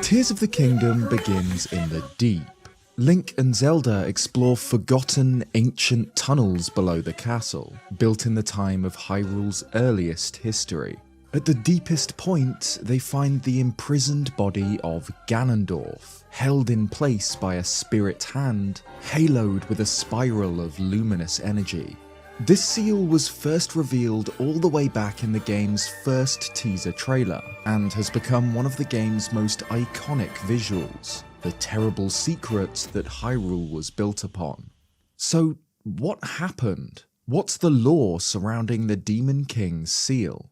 Tears of the Kingdom begins in the deep. Link and Zelda explore forgotten, ancient tunnels below the castle, built in the time of Hyrule's earliest history. At the deepest point, they find the imprisoned body of Ganondorf, held in place by a spirit hand, haloed with a spiral of luminous energy. This seal was first revealed all the way back in the game's first teaser trailer, and has become one of the game's most iconic visuals, the terrible secret that Hyrule was built upon. So, what happened? What's the lore surrounding the Demon King's seal?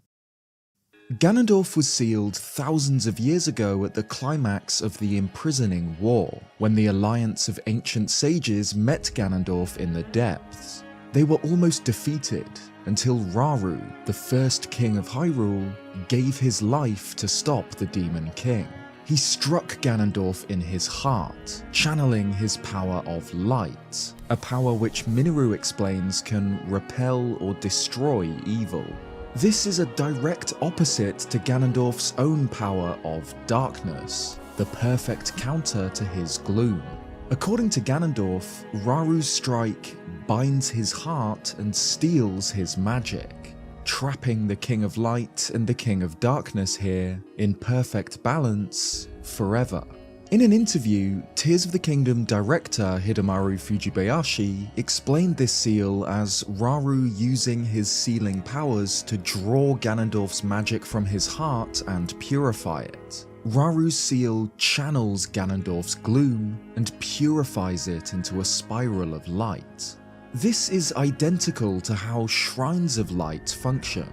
Ganondorf was sealed thousands of years ago at the climax of the Imprisoning War, when the alliance of ancient sages met Ganondorf in the depths. They were almost defeated until Rauru, the first king of Hyrule, gave his life to stop the Demon King. He struck Ganondorf in his heart, channeling his power of light, a power which Minoru explains can repel or destroy evil. This is a direct opposite to Ganondorf's own power of darkness, the perfect counter to his gloom. According to Ganondorf, Rauru's strike binds his heart and steals his magic, trapping the King of Light and the King of Darkness here, in perfect balance, forever. In an interview, Tears of the Kingdom director Hidemaru Fujibayashi explained this seal as Rauru using his sealing powers to draw Ganondorf's magic from his heart and purify it. Rauru's seal channels Ganondorf's gloom and purifies it into a spiral of light. This is identical to how shrines of light function.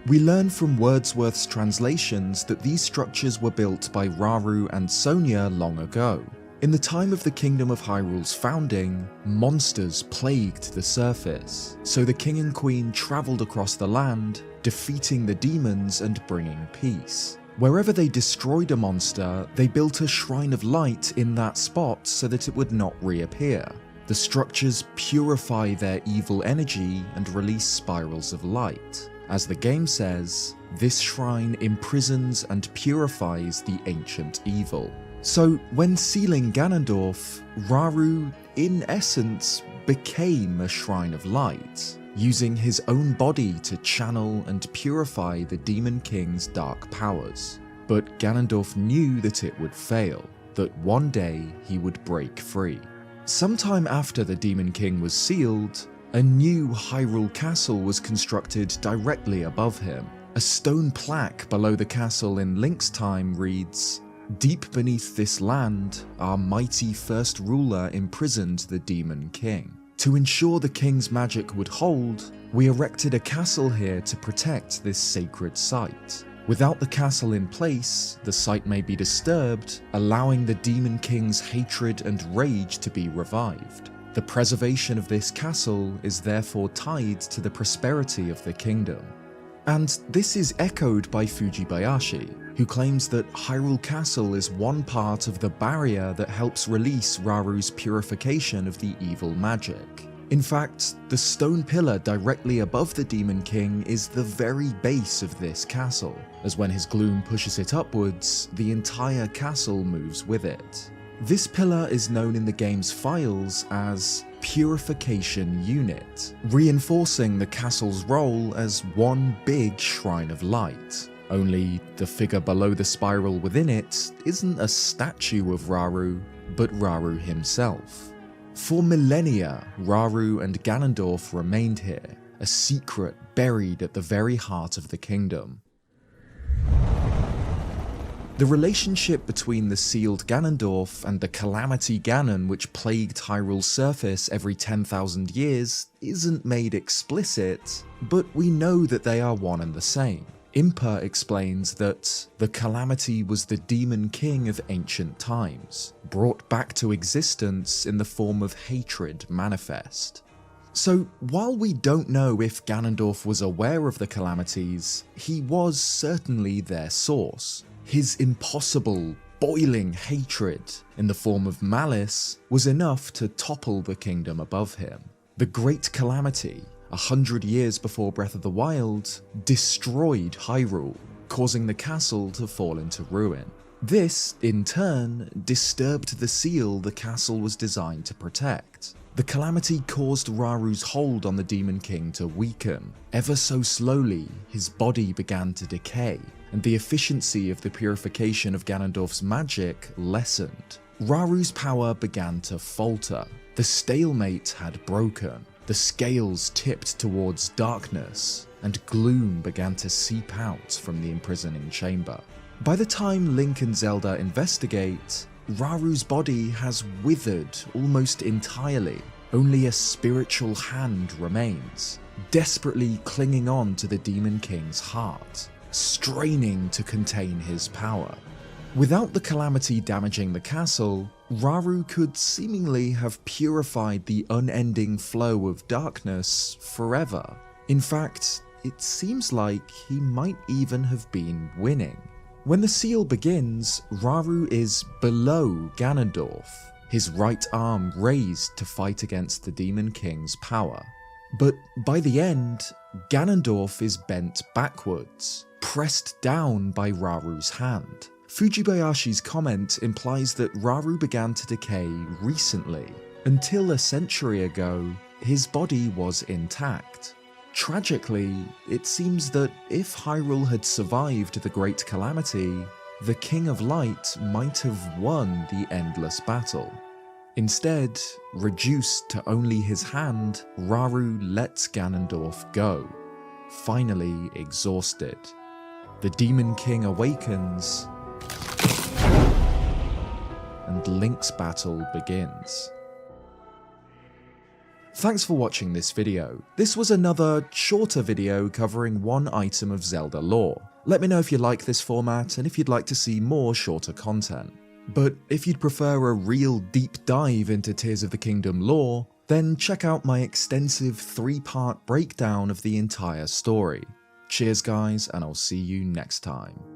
We learn from Wordsworth's translations that these structures were built by Rauru and Sonia long ago. In the time of the Kingdom of Hyrule's founding, monsters plagued the surface, so the king and queen travelled across the land, defeating the demons and bringing peace. Wherever they destroyed a monster, they built a shrine of light in that spot so that it would not reappear. The structures purify their evil energy and release spirals of light. As the game says, this shrine imprisons and purifies the ancient evil. So when sealing Ganondorf, Rauru, in essence, became a shrine of light, using his own body to channel and purify the Demon King's dark powers. But Ganondorf knew that it would fail, that one day he would break free. Sometime after the Demon King was sealed, a new Hyrule Castle was constructed directly above him. A stone plaque below the castle in Link's time reads, "Deep beneath this land, our mighty first ruler imprisoned the Demon King. To ensure the king's magic would hold, we erected a castle here to protect this sacred site. Without the castle in place, the site may be disturbed, allowing the Demon King's hatred and rage to be revived. The preservation of this castle is therefore tied to the prosperity of the kingdom." And this is echoed by Fujibayashi, who claims that Hyrule Castle is one part of the barrier that helps release Rauru's purification of the evil magic. In fact, the stone pillar directly above the Demon King is the very base of this castle, as when his gloom pushes it upwards, the entire castle moves with it. This pillar is known in the game's files as Purification Unit, reinforcing the castle's role as one big shrine of light. Only the figure below the spiral within it isn't a statue of Rauru, but Rauru himself. For millennia, Rauru and Ganondorf remained here, a secret buried at the very heart of the kingdom. The relationship between the sealed Ganondorf and the Calamity Ganon which plagued Hyrule's surface every 10,000 years isn't made explicit, but we know that they are one and the same. Impa explains that the Calamity was the Demon King of ancient times, brought back to existence in the form of hatred manifest. So while we don't know if Ganondorf was aware of the Calamities, he was certainly their source. His impossible, boiling hatred, in the form of malice, was enough to topple the kingdom above him. The Great Calamity, 100 years before Breath of the Wild, destroyed Hyrule, causing the castle to fall into ruin. This, in turn, disturbed the seal the castle was designed to protect. The Calamity caused Raru's hold on the Demon King to weaken. Ever so slowly, his body began to decay, and the efficiency of the purification of Ganondorf's magic lessened. Raru's power began to falter. The stalemate had broken. The scales tipped towards darkness, and gloom began to seep out from the imprisoning chamber. By the time Link and Zelda investigate, Raru's body has withered almost entirely. Only a spiritual hand remains, desperately clinging on to the Demon King's heart, straining to contain his power. Without the Calamity damaging the castle, Raru could seemingly have purified the unending flow of darkness forever. In fact, it seems like he might even have been winning. When the seal begins, Raru is below Ganondorf, his right arm raised to fight against the Demon King's power. But by the end, Ganondorf is bent backwards, pressed down by Raru's hand. Fujibayashi's comment implies that Raru began to decay recently. Until a century ago, his body was intact. Tragically, it seems that if Hyrule had survived the Great Calamity, the King of Light might have won the endless battle. Instead, reduced to only his hand, Raru lets Ganondorf go, finally exhausted. The Demon King awakens, and Link's battle begins. Thanks for watching this video. This was another shorter video covering one item of Zelda lore. Let me know if you like this format and if you'd like to see more shorter content. But if you'd prefer a real deep dive into Tears of the Kingdom lore, then check out my extensive 3-part breakdown of the entire story. Cheers guys, and I'll see you next time.